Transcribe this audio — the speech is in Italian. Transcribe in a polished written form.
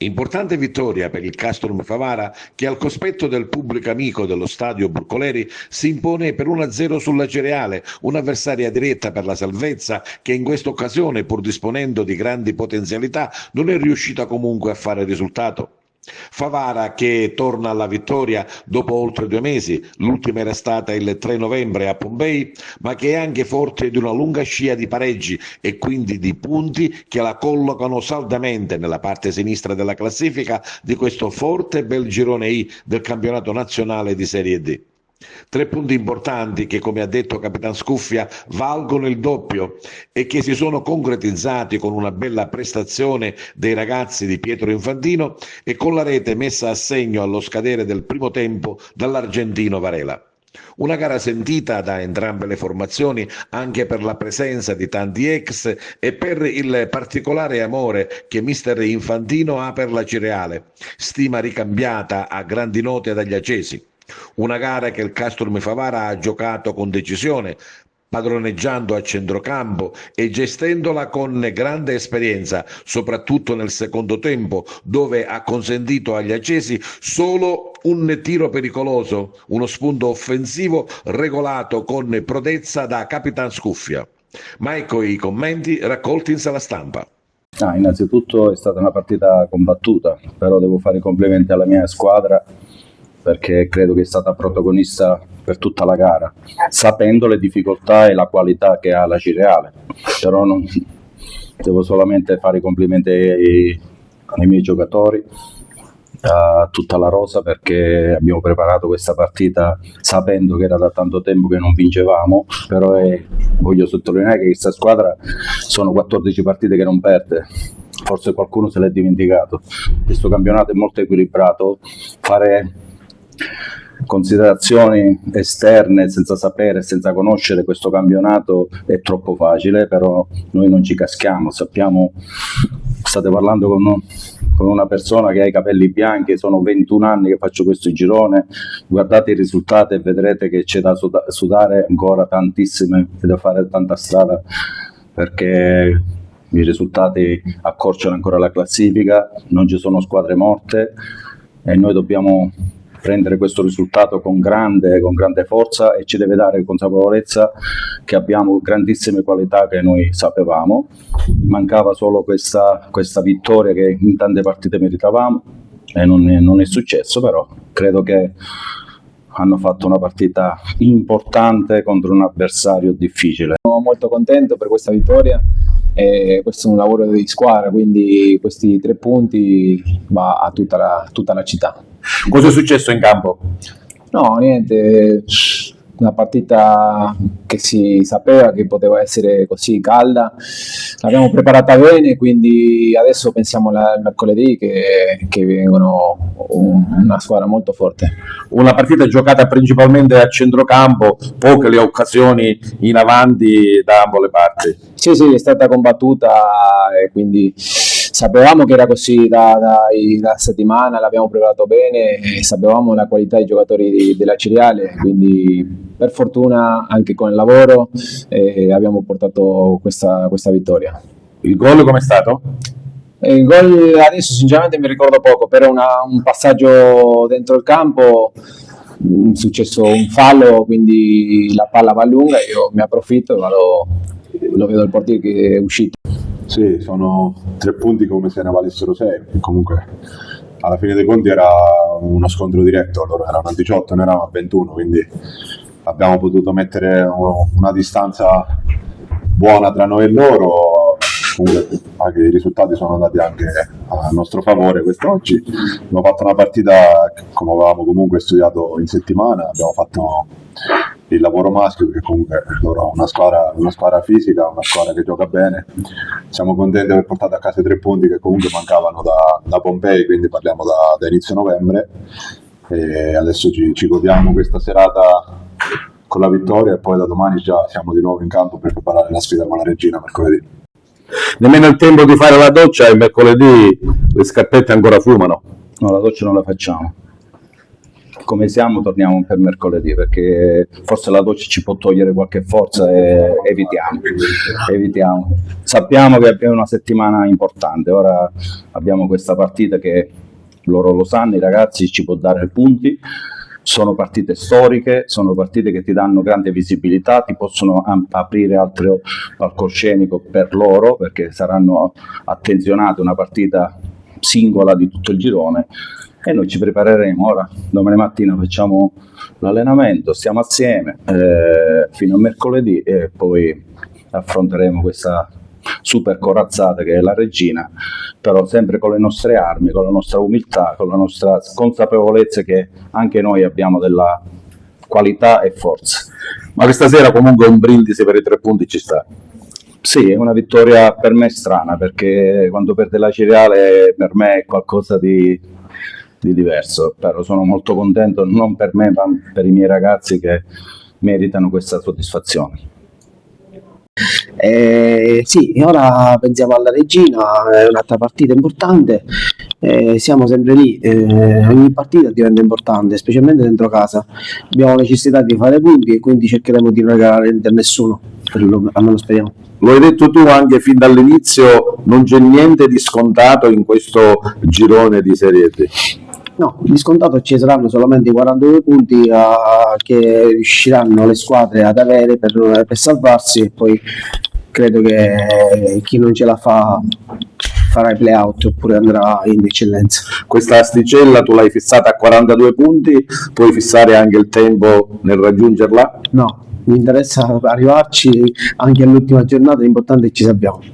Importante vittoria per il Castrum Favara che al cospetto del pubblico amico dello stadio Burcoleri si impone per 1-0 sulla Cereale, un'avversaria diretta per la salvezza che in questa occasione, pur disponendo di grandi potenzialità, non è riuscita comunque a fare risultato. Favara che torna alla vittoria dopo oltre 2 mesi, l'ultima era stata il 3 novembre a Pompei, ma che è anche forte di una lunga scia di pareggi e quindi di punti che la collocano saldamente nella parte sinistra della classifica di questo forte e bel girone I del campionato nazionale di Serie D. 3 punti importanti che, come ha detto Capitan Scuffia, valgono il doppio e che si sono concretizzati con una bella prestazione dei ragazzi di Pietro Infantino e con la rete messa a segno allo scadere del primo tempo dall'argentino Varela. Una gara sentita da entrambe le formazioni anche per la presenza di tanti ex e per il particolare amore che mister Infantino ha per la Cireale, stima ricambiata a grandi note dagli accesi. Una gara che il Castrum Favara ha giocato con decisione, padroneggiando a centrocampo e gestendola con grande esperienza, soprattutto nel secondo tempo, dove ha consentito agli accesi solo un tiro pericoloso, uno spunto offensivo regolato con prodezza da Capitan Scuffia. Ma ecco i commenti raccolti in sala stampa. Innanzitutto è stata una partita combattuta, però devo fare i complimenti alla mia squadra perché credo che è stata protagonista per tutta la gara, sapendo le difficoltà e la qualità che ha la Cireale. Però devo solamente fare i complimenti ai miei giocatori, a tutta la rosa, perché abbiamo preparato questa partita sapendo che era da tanto tempo che non vincevamo, però voglio sottolineare che questa squadra sono 14 partite che non perde. Forse qualcuno se l'è dimenticato. Questo campionato è molto equilibrato, fare considerazioni esterne senza sapere, senza conoscere questo campionato è troppo facile, però noi non ci caschiamo, sappiamo, state parlando con una persona che ha i capelli bianchi, sono 21 anni che faccio questo girone, guardate i risultati e vedrete che c'è da sudare ancora tantissime e da fare tanta strada, perché i risultati accorciano ancora la classifica, non ci sono squadre morte e noi dobbiamo prendere questo risultato con grande forza e ci deve dare consapevolezza che abbiamo grandissime qualità che noi sapevamo. Mancava solo questa vittoria che in tante partite meritavamo e non è successo, però credo che hanno fatto una partita importante contro un avversario difficile. Sono molto contento per questa vittoria e questo è un lavoro di squadra, quindi questi 3 punti va a tutta la città. Cosa è successo in campo? No, niente, una partita che si sapeva che poteva essere così calda, l'abbiamo preparata bene, quindi adesso pensiamo al mercoledì che vengono una squadra molto forte. Una partita giocata principalmente a centrocampo, poche le occasioni in avanti da ambo le parti. Sì, è stata combattuta e quindi sapevamo che era così da settimana, l'abbiamo preparato bene e sapevamo la qualità dei giocatori della Cireale, quindi per fortuna anche con il lavoro abbiamo portato questa vittoria. Il gol com'è stato? Il gol adesso sinceramente mi ricordo poco, però un passaggio dentro il campo, è successo un fallo, quindi la palla va lunga, io mi approfitto e lo vedo il portiere che è uscito. Sì, sono 3 punti come se ne valessero 6, comunque alla fine dei conti era uno scontro diretto, loro erano a 18, noi eravamo a 21, quindi abbiamo potuto mettere una distanza buona tra noi e loro. Comunque anche i risultati sono andati anche a nostro favore quest'oggi. Abbiamo fatto una partita come avevamo comunque studiato in settimana, abbiamo fatto il lavoro maschio, perché comunque loro una squadra fisica, una squadra che gioca bene. Siamo contenti di aver portato a casa i 3 punti che comunque mancavano da Pompei, quindi parliamo da inizio novembre, e adesso ci godiamo questa serata con la vittoria e poi da domani già siamo di nuovo in campo per preparare la sfida con la Regina mercoledì. Nemmeno il tempo di fare la doccia e mercoledì le scarpette ancora fumano? No, la doccia non la facciamo. come siamo torniamo per mercoledì, perché forse la doccia ci può togliere qualche forza e evitiamo. Sappiamo che abbiamo una settimana importante, ora abbiamo questa partita che loro lo sanno, i ragazzi, ci può dare punti. Sono partite storiche, sono partite che ti danno grande visibilità, ti possono aprire altro palcoscenico per loro, perché saranno attenzionate, una partita singola di tutto il girone, e noi ci prepareremo. Ora domani mattina facciamo l'allenamento, stiamo assieme fino a mercoledì e poi affronteremo questa super corazzata che è la Regina, però sempre con le nostre armi, con la nostra umiltà, con la nostra consapevolezza che anche noi abbiamo della qualità e forza. Ma questa sera comunque un brindisi per i 3 punti ci sta. Sì, è una vittoria per me strana, perché quando perde la Ciriale per me è qualcosa di diverso, però sono molto contento, non per me ma per i miei ragazzi che meritano questa soddisfazione. Sì, ora pensiamo alla Regina, è un'altra partita importante, siamo sempre lì, ogni partita diventa importante, specialmente dentro casa. Abbiamo necessità di fare punti e quindi cercheremo di non regalare a nessuno, almeno speriamo. Lo hai detto tu anche fin dall'inizio, non c'è niente di scontato in questo girone di Serie D. No, di scontato ci saranno solamente i 42 punti che riusciranno le squadre ad avere per salvarsi, e poi credo che chi non ce la farà i play-out oppure andrà in eccellenza. Questa asticella tu l'hai fissata a 42 punti, puoi fissare anche il tempo nel raggiungerla? No, mi interessa arrivarci anche all'ultima giornata, l'importante è che ci sappiamo.